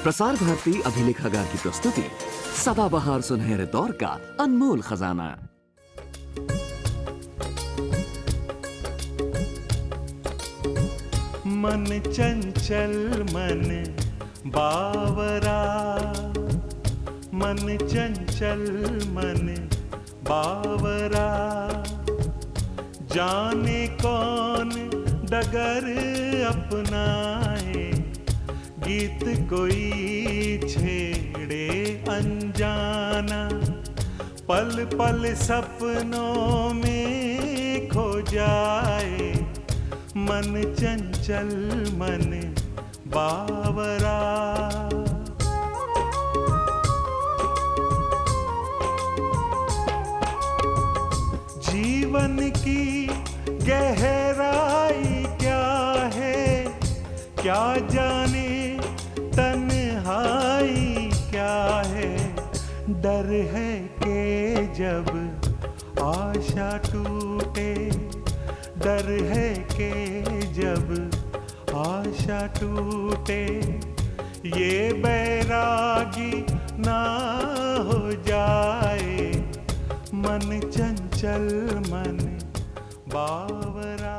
प्रसार भारती अभिलेखागार की प्रस्तुति सदाबहार सुनहरे दौर का अनमोल खजाना। मन चंचल मन बावरा, मन चंचल मन बावरा, जाने कौन डगर अपनाए, गीत कोई छेड़े अनजाना, पल पल सपनों में खो जाए, मन चंचल मन बावरा। जीवन की गहराई क्या है, क्या जाने तन्हाई क्या है, डर है कि जब आशा टूटे, डर है कि जब आशा टूटे, ये बैरागी ना हो जाए, मन चंचल मन बावरा।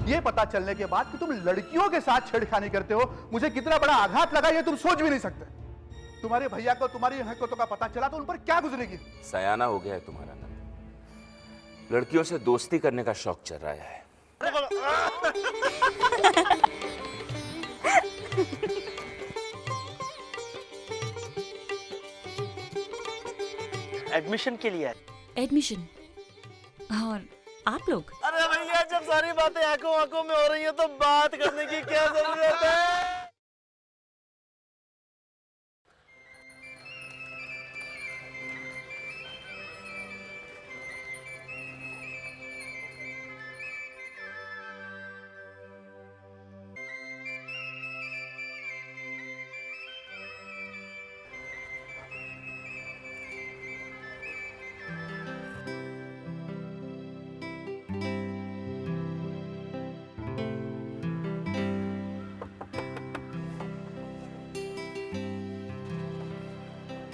ये पता चलने के बाद कि तुम लड़कियों के साथ छेड़खानी करते हो, मुझे कितना बड़ा आघात लगा ये तुम सोच भी नहीं सकते। तुम्हारे भैया को तुम्हारी हरकतों का पता चला तो उन पर क्या गुजरेगी। सयाना हो गया है तुम्हारा नंद, लड़कियों से दोस्ती करने का शौक चल रहा है। एडमिशन के लिए। एडमिशन? और आप लोग? अरे भैया, जब सारी बातें आंखों आंखों में हो रही है तो बात करने की क्या जरूरत है।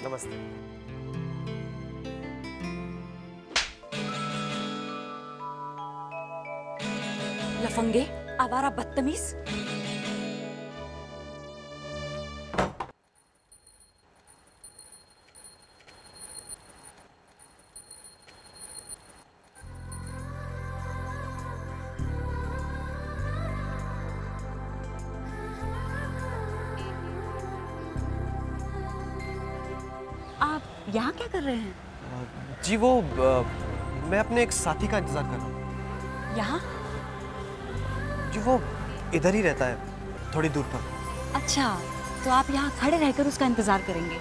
नमस्ते। लफंगे, आवारा बदतमीज। आप यहाँ क्या कर रहे हैं? जी वो मैं अपने एक साथी का इंतजार कर रहा हूँ। यहाँ? जी वो इधर ही रहता है, थोड़ी दूर पर। अच्छा, तो आप यहाँ खड़े रहकर उसका इंतजार करेंगे?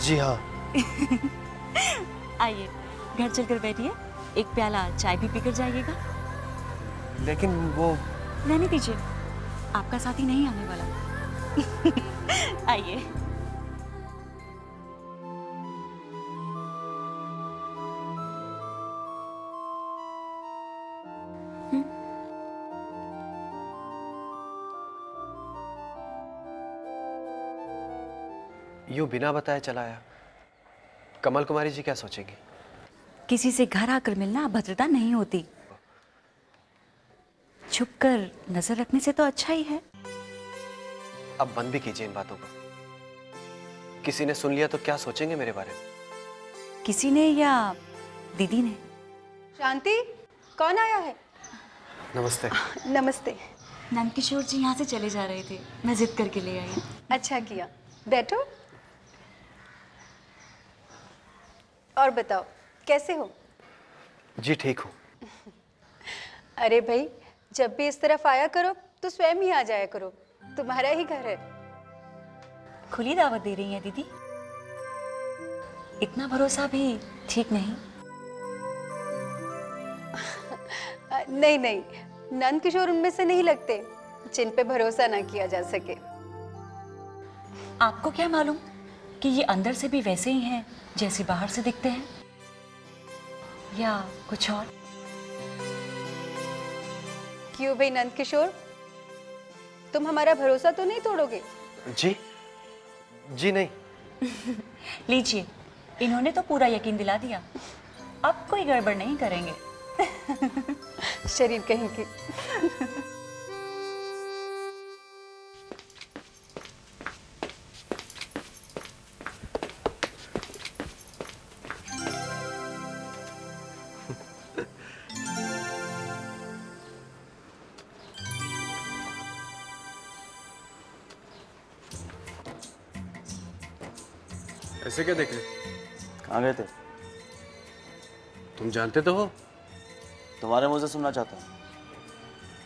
जी हाँ। आइए, घर चलकर बैठिए, एक प्याला चाय भी पीकर जाइएगा। लेकिन वो रहने दीजिए, आपका साथी नहीं आने वाला। आइए। यूं बिना बताए चला आया। कमल कुमारी जी क्या सोचेंगी? किसी से घर आकर मिलना अभद्रता नहीं होती। छुपकर नजर रखने से तो अच्छा ही है। अब बंद भी कीजिए इन बातों को। किसी ने सुन लिया तो क्या सोचेंगे मेरे बारे में? किसी ने या दीदी ने? शांति, कौन आया है? नमस्ते। नमस्ते। नंदकिशोर जी यहाँ से चले जा रहे थे, मैं जिद करके ले आई। अच्छा किया, बैठो। और बताओ, कैसे हो? जी ठीक हूँ। अरे भाई, जब भी इस तरफ आया करो तो स्वयं ही आ जाया करो, तुम्हारा ही घर है। खुली दावत दे रही हैं दीदी? इतना भरोसा भी ठीक नहीं। नहीं नहीं, नंद किशोर उनमें से नहीं लगते जिन पे भरोसा ना किया जा सके। आपको क्या मालूम कि ये अंदर से भी वैसे ही हैं जैसे बाहर से दिखते हैं, या कुछ और? क्यों भाई नंद किशोर, तुम हमारा भरोसा तो नहीं तोड़ोगे? जी जी नहीं। लीजिए, इन्होंने तो पूरा यकीन दिला दिया। अब कोई गड़बड़ नहीं करेंगे। शरीर कहीं की। ऐसे क्या देख रहे? कहाँ गए थे? तुम जानते तो हो, तुम्हारे मुंह से सुनना चाहता हूँ।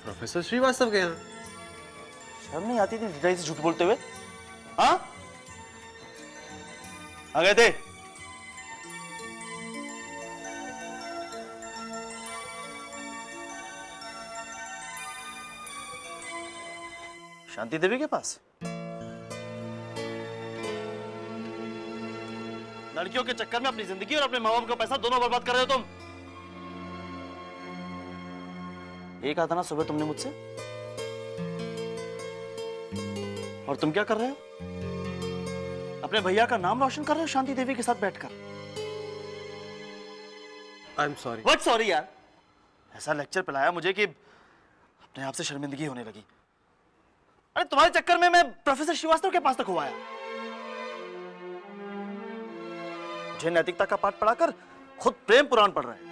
प्रोफेसर श्रीवास्तव के यहाँ। शर्म नहीं आती थी जीजाजी से झूठ बोलते हुए? हाँ, कहाँ गए थे? शांति देवी के पास? लड़कियों के चक्कर में अपनी जिंदगी और अपने माँ बाप का पैसा दोनों बर्बाद कर रहे हो तुम। ये कहा था ना सुबह तुमने मुझसे, और तुम क्या कर रहे हो? अपने भैया का नाम रोशन कर रहे हो शांति देवी के साथ बैठकर। I am sorry. What sorry यार, ऐसा लेक्चर पिलाया मुझे कि अपने आप से शर्मिंदगी होने लगी। अरे तुम्हारे चक्कर में मैं प्रोफेसर श्रीवास्तव के पास तक हुआ आया। मुझे नैतिकता का पाठ पढ़ाकर खुद प्रेम पुराण पढ़ रहे हैं।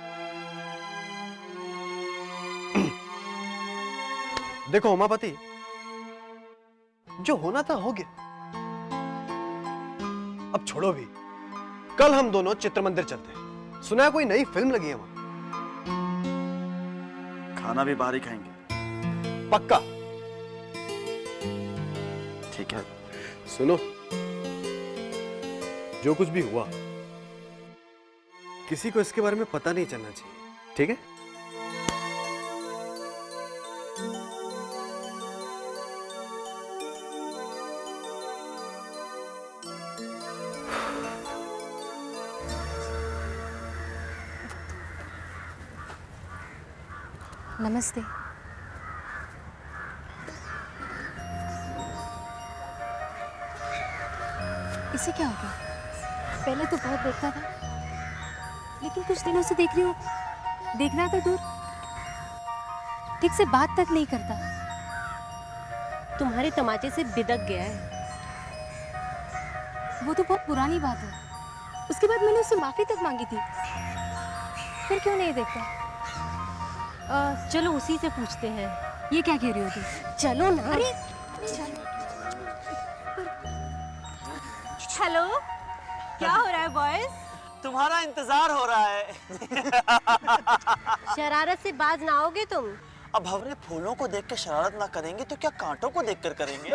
देखो उमापति, जो होना था हो गया, अब छोड़ो भी। कल हम दोनों चित्र मंदिर चलते हैं, सुना है कोई नई फिल्म लगी है वहां। खाना भी बाहर ही खाएंगे। पक्का? ठीक है। सुनो, जो कुछ भी हुआ किसी को इसके बारे में पता नहीं चलना चाहिए, ठीक है? नमस्ते। इसे क्या हो गया? पहले तो बहुत देखता था, लेकिन कुछ दिनों से देख रही हूँ, देखना तो दूर, ठीक से बात तक नहीं करता। तुम्हारे तमाचे से बिदक गया है। वो तो बहुत पुरानी बात है। उसके बाद मैंने उससे माफी तक मांगी थी, फिर क्यों नहीं देखता? चलो उसी से पूछते हैं। ये क्या कह रही हो तुम? चलो ना। अरे हेलो, क्या हो रहा है बॉयज? तुम्हारा इंतजार हो रहा है। शरारत से बाज ना आओगे तुम। अब हमने फूलों को देख के शरारत ना करेंगे तो क्या कांटों को देखकर करेंगे?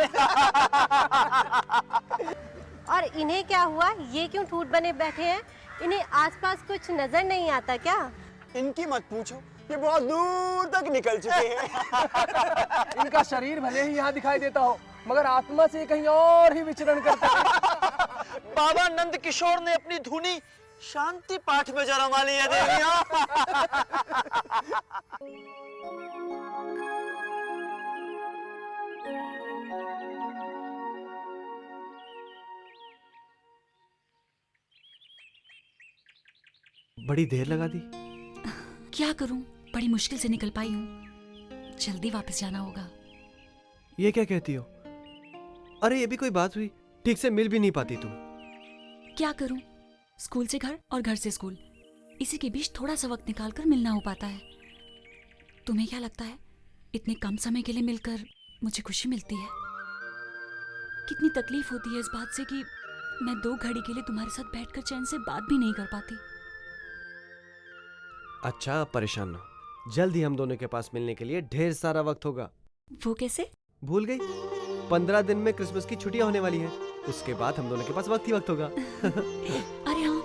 और इन्हें क्या हुआ? ये क्यों ठूठ बने बैठे हैं? इन्हें आसपास कुछ नजर नहीं आता क्या? इनकी मत पूछो, ये बहुत दूर तक निकल चुके हैं। इनका शरीर भले ही यहाँ दिखाई देता हो, मगर आत्मा से कहीं और ही विचरण करता है। बाबा नंद किशोर ने अपनी धुनी शांति पाठ में जरा माली है देवियां। बड़ी देर लगा दी। क्या करूं, बड़ी मुश्किल से निकल पाई हूँ। जल्दी वापस जाना होगा। ये क्या कहती हो? अरे ये भी कोई बात हुई? ठीक से मिल भी नहीं पाती तुम। क्या करूं, स्कूल से घर और घर से स्कूल, इसी के बीच थोड़ा सा वक्त निकालकर मिलना हो पाता है। तुम्हें क्या लगता है, इतने कम समय के लिए मिलकर मुझे खुशी मिलती है? कितनी तकलीफ होती है इस बात से कि मैं 2 घड़ी के लिए तुम्हारे साथ बैठकर चैन से बात भी नहीं कर पाती। अच्छा, अब परेशान ना हो, जल्द ही हम दोनों के पास मिलने के लिए ढेर सारा वक्त होगा। वो कैसे? भूल गई? 15 दिन में क्रिसमस की छुट्टियां होने वाली हैं। उसके बाद हम दोनों के पास वक्त ही वक्त होगा। अरे हाँ,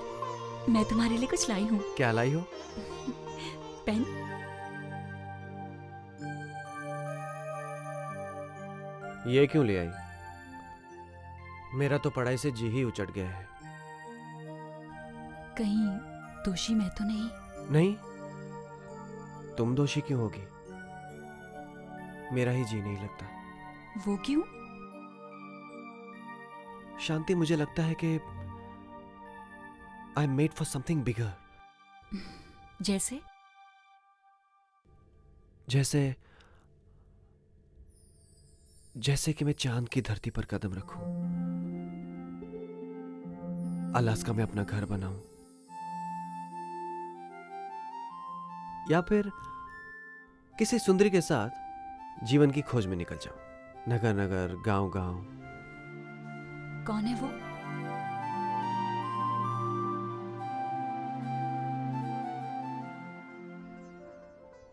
मैं तुम्हारे लिए कुछ लाई हूँ। क्या लाई हो? पेन। ये क्यों ले आई? मेरा तो पढ़ाई से जी ही उचट गया है। कहीं दोषी मैं तो नहीं? नहीं, तुम दोषी क्यों होगी? मेरा ही जी नहीं लगता। वो क्यों? शांति, मुझे लगता है कि I am made for something bigger. जैसे? जैसे कि मैं चांद की धरती पर कदम रखूं, अलास्का में अपना घर बनाऊं, या फिर किसी सुंदरी के साथ जीवन की खोज में निकल जाऊं, नगर नगर, गांव गांव। कौन है वो?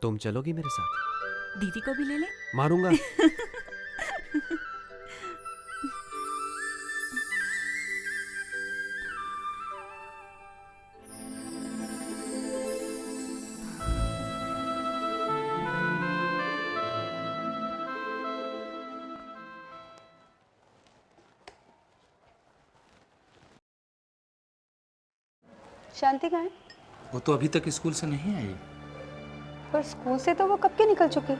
तुम चलोगी मेरे साथ? दीदी को भी ले ले। मारूंगा। शांति कहाँ है? वो तो अभी तक स्कूल से नहीं आई। पर स्कूल से तो वो कब के निकल चुकी।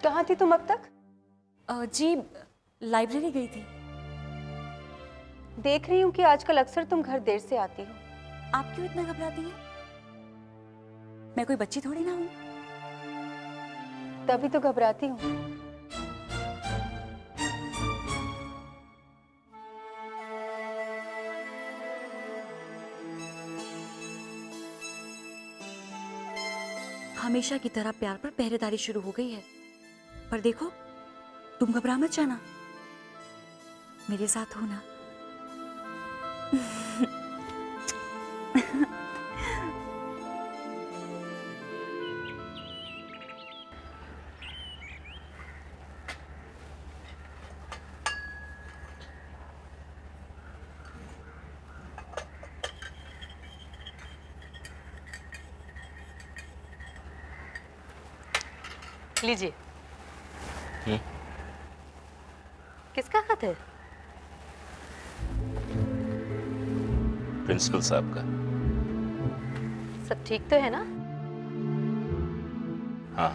कहाँ थी तुम अब तक? जी लाइब्रेरी गई थी। देख रही हूँ कि आजकल अक्सर तुम घर देर से आती हो। आप क्यों इतना घबराती हैं? मैं कोई बच्ची थोड़ी ना हूँ। तभी तो घबराती हूँ। हमेशा की तरह प्यार पर पहरेदारी शुरू हो गई है। पर देखो, तुम घबरा मत जाना, मेरे साथ हो ना। लीजिए। किसका खत है? प्रिंसिपल साहब का। सब ठीक तो है ना? हाँ।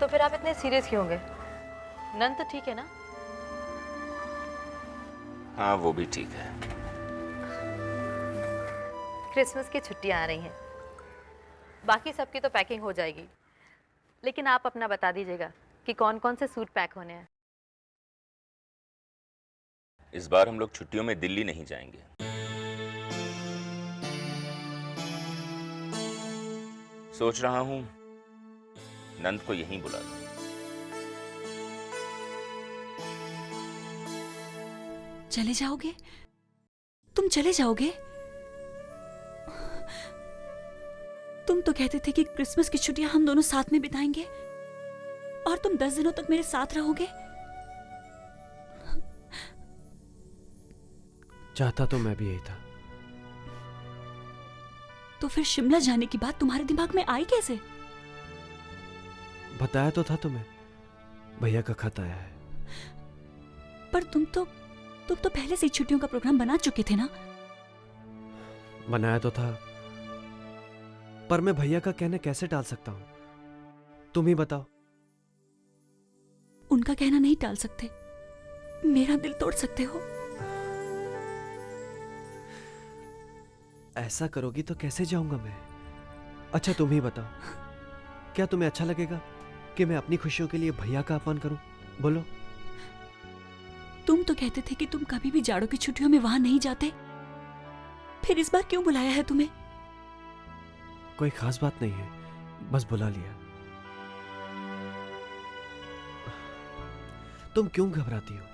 तो फिर आप इतने सीरियस क्यों होंगे? नन तो ठीक है ना? हाँ, वो भी ठीक है। क्रिसमस की छुट्टियां आ रही हैं, बाकी सबकी तो पैकिंग हो जाएगी, लेकिन आप अपना बता दीजिएगा कि कौन कौन से सूट पैक होने हैं। इस बार हम लोग छुट्टियों में दिल्ली नहीं जाएंगे। सोच रहा हूं नंद को यहीं बुला लूं। चले जाओगे? तुम चले जाओगे? तुम तो कहते थे कि क्रिसमस की छुट्टियां हम दोनों साथ में बिताएंगे, और तुम 10 दिनों तक मेरे साथ रहोगे। चाहता तो मैं भी यही था। तो फिर शिमला जाने की बात तुम्हारे दिमाग में आई कैसे? बताया तो था तुम्हें, भैया का खत आया है। पर तुम तो पहले से ही छुट्टियों का प्रोग्राम बना चुके थे ना? बनाया तो था, पर मैं भैया का कहना कैसे टाल सकता हूं? तुम ही बताओ। उनका कहना नहीं टाल सकते, मेरा दिल तोड़ सकते हो। ऐसा करोगी तो कैसे जाऊंगा मैं? अच्छा तुम ही बताओ, क्या तुम्हें अच्छा लगेगा कि मैं अपनी खुशियों के लिए भैया का अपमान करूं? बोलो। तुम तो कहते थे कि तुम कभी भी जाड़ों की छुट्टियों में वहां नहीं जाते, फिर इस बार क्यों बुलाया है तुम्हें? कोई खास बात नहीं है, बस बुला लिया। तुम क्यों घबराती हो?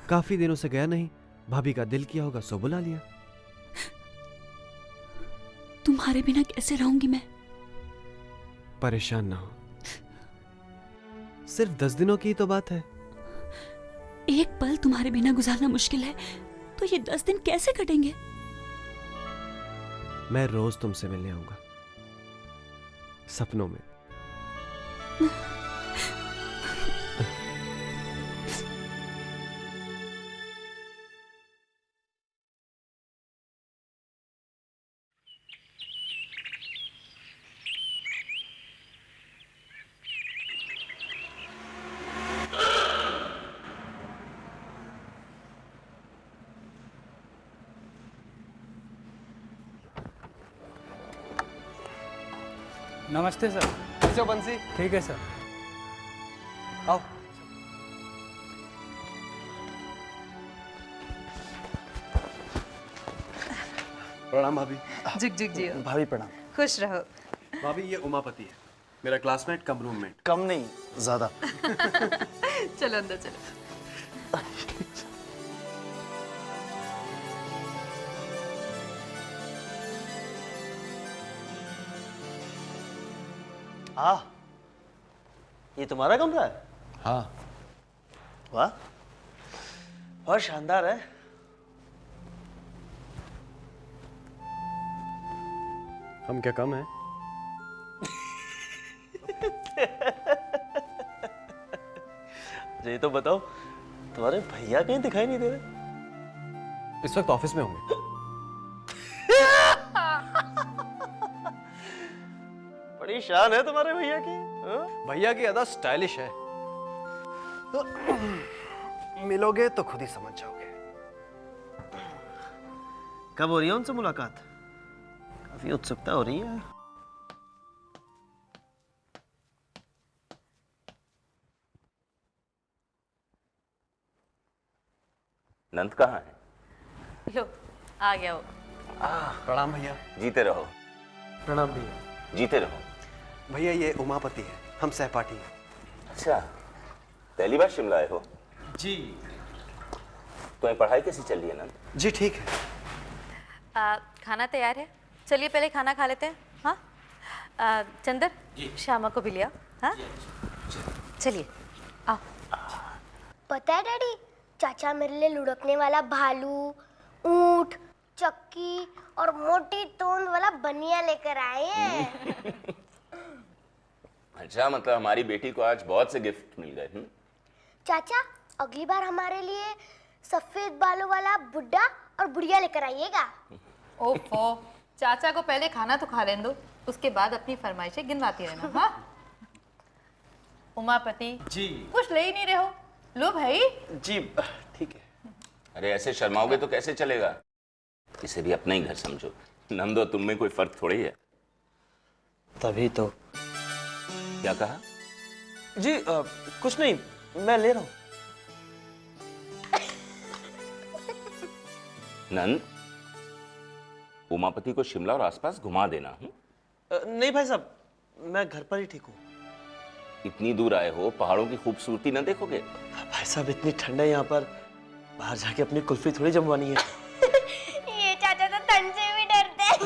काफी दिनों से गया नहीं, भाभी का दिल किया होगा सो बुला लिया। तुम्हारे बिना कैसे रहूंगी मैं? परेशान ना हो, सिर्फ 10 दिनों की ही तो बात है। एक पल तुम्हारे बिना गुजारना मुश्किल है, तो ये 10 दिन कैसे कटेंगे? मैं रोज तुमसे मिलने आऊंगा, सपनों में। नमस्ते सर। कैसे हो बंसी? ठीक है सर। आओ। प्रणाम भाभी। जुग जुग जियो। भाभी प्रणाम। खुश रहो। भाभी ये उमापति है, मेरा क्लासमेट कम रूममेट। कम नहीं, ज्यादा। चलो अंदर चलो। ये तुम्हारा कमरा है? हाँ। वाह, बहुत शानदार है। हम क्या कम है? ये तो बताओ, तुम्हारे भैया कहीं दिखाई नहीं दे रहे? इस वक्त ऑफिस में होंगे। बड़ी शान है तुम्हारे भैया की। हाँ? भैया की अदा स्टाइलिश है, तो मिलोगे तो खुद ही समझ जाओगे। कब हो रही है उनसे मुलाकात? काफी उत्सुकता हो रही है। नंद कहाँ है? लो आ गया वो। प्रणाम भैया। जीते रहो। प्रणाम भैया। जीते रहो। भैया ये उमापति है, हम सहपाठी हैं। अच्छा, पहली बार शिमला आए हो? जी। तुम्हें पढ़ाई कैसी चल रही है नंद? जी ठीक है। खाना तैयार है, चलिए पहले खाना खा लेते हैं। हाँ चंदर, श्यामा को भी लिया। हाँ चलिए आओ। पता है डैडी, चाचा मेरे लिए लुढ़कने वाला भालू, ऊंट, चक्की और मोटी तोंद वाला बनिया लेकर आए हैं। अच्छा, मतलब हमारी बेटी को आज बहुत से गिफ्ट मिल गए। चाचा अगली बार हमारे लिए सफेद बालों वाला बुड्ढा और बुढ़िया लेकर आइएगा। ओफो, चाचा को पहले खाना तो खा लेने दो, उसके बाद अपनी फरमाइशें गिनवाती रहना। हाँ उमापति जी। कुछ ले ही नहीं रहे हो, लो भाई। जी ठीक है। अरे ऐसे शर्माओगे तो कैसे चलेगा? इसे भी अपना ही घर समझो। नंदो तुम में कोई फर्क थोड़ी है। तभी तो। क्या कहा? जी कुछ नहीं, मैं ले रहा हूँ। नंद, उमापति को शिमला और आसपास घुमा देना। नहीं भाई साहब, मैं घर पर ही ठीक हूँ। इतनी दूर आए हो, पहाड़ों की खूबसूरती न देखोगे? भाई साहब इतनी ठंड है यहाँ पर, बाहर जाके अपनी कुल्फी थोड़ी जमवानी है। ये चाचा तो ठंड से भी डरते हैं।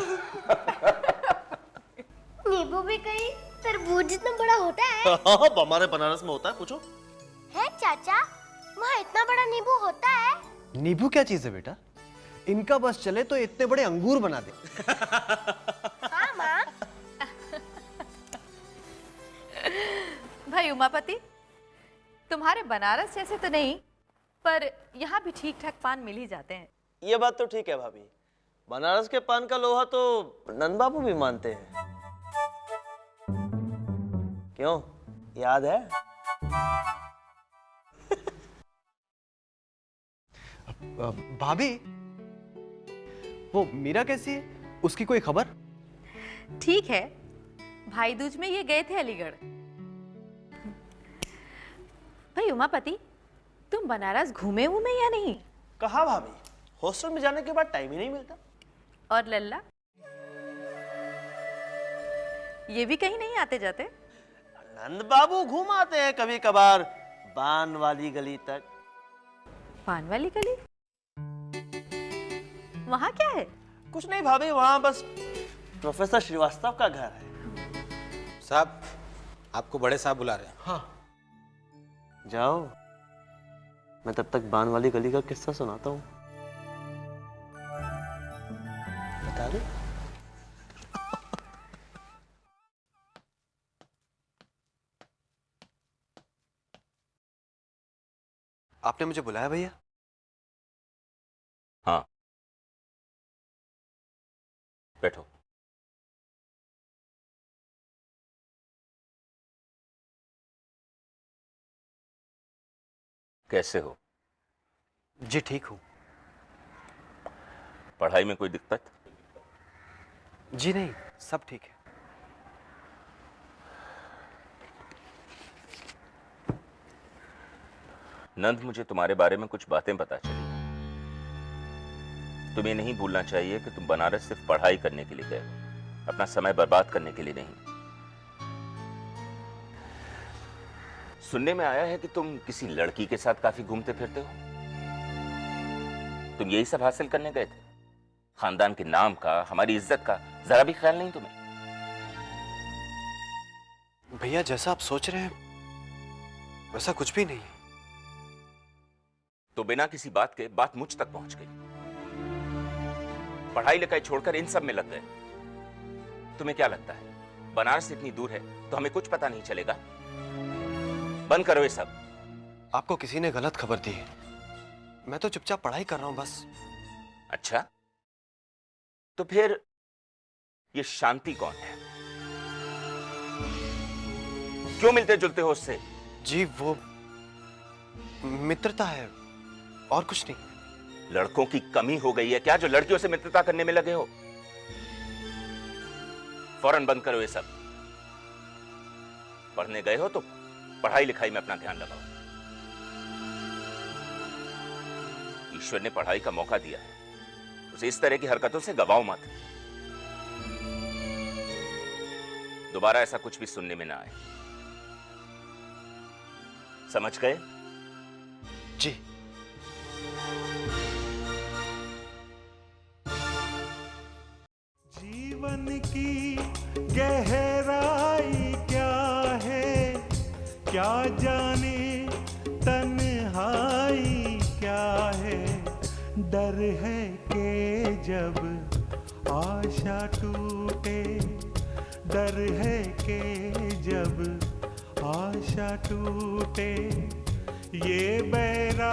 नींबू भी कहीं तरबूज जितना बड़ा होता है। हाँ, हमारे बनारस में होता है, पूछो। है चाचा, वहाँ इतना बड़ा नींबू होता है? नींबू क्या चीज है बेटा? इनका बस चले तो इतने बड़े अंगूर बना दे। हाँ माँ। भाई उमापति, तुम्हारे बनारस जैसे तो नहीं, पर यहाँ भी ठीक ठाक पान मिल ही जाते हैं। ये बात तो ठीक है भाभी, बनारस के पान का लोहा तो नंद बाबू भी मानते हैं। क्यों, याद है? भाभी, वो मीरा कैसी है? उसकी कोई खबर? ठीक है, भाई दूज में ये गए थे अलीगढ़। भाई उमापति, तुम बनारस घूमे या नहीं? कहाँ भाभी, हॉस्टल में जाने के बाद टाइम ही नहीं मिलता। और लल्ला, ये भी कहीं नहीं आते जाते? नंद बाबू घूम आते हैं कभी कभार बान वाली गली तक। पान वाली गली? वहां क्या है? कुछ नहीं भाभी, वहां बस प्रोफेसर श्रीवास्तव का घर है। साहब, आपको बड़े साहब बुला रहे हैं। हाँ जाओ, मैं तब तक बान वाली गली का किस्सा सुनाता हूँ। बता दो। आपने मुझे बुलाया भैया? हाँ, बैठो। कैसे हो? जी ठीक हूँ। पढ़ाई में कोई दिक्कत? जी नहीं, सब ठीक है। नंद, मुझे तुम्हारे बारे में कुछ बातें पता चली। तुम्हें नहीं भूलना चाहिए कि तुम बनारस सिर्फ पढ़ाई करने के लिए गए हो, अपना समय बर्बाद करने के लिए नहीं। सुनने में आया है कि तुम किसी लड़की के साथ काफी घूमते फिरते हो। तुम यही सब हासिल करने गए थे? खानदान के नाम का, हमारी इज्जत का जरा भी ख्याल नहीं तुम्हें? भैया जैसा आप सोच रहे हैं वैसा कुछ भी नहीं है। तो बिना किसी बात के बात मुझ तक पहुंच गई। पढ़ाई लिखाई छोड़कर इन सब में लग गए। तुम्हें क्या लगता है बनारस इतनी दूर है तो हमें कुछ पता नहीं चलेगा? बंद करो ये सब। आपको किसी ने गलत खबर दी है। मैं तो चुपचाप पढ़ाई कर रहा हूं बस। अच्छा, तो फिर ये शांति कौन है? क्यों मिलते जुलते हो उससे? जी वो मित्रता है और कुछ नहीं। लड़कों की कमी हो गई है क्या जो लड़कियों से मित्रता करने में लगे हो? फौरन बंद करो ये सब। पढ़ने गए हो तो पढ़ाई लिखाई में अपना ध्यान लगाओ। ईश्वर ने पढ़ाई का मौका दिया है, उसे इस तरह की हरकतों से गवाओ मत। दोबारा ऐसा कुछ भी सुनने में ना आए। समझ गए? जी। जीवन की गहराई क्या है, क्या जाने तन्हाई क्या है। डर है कि जब आशा टूटे, डर है कि जब आशा टूटे, ये बैरा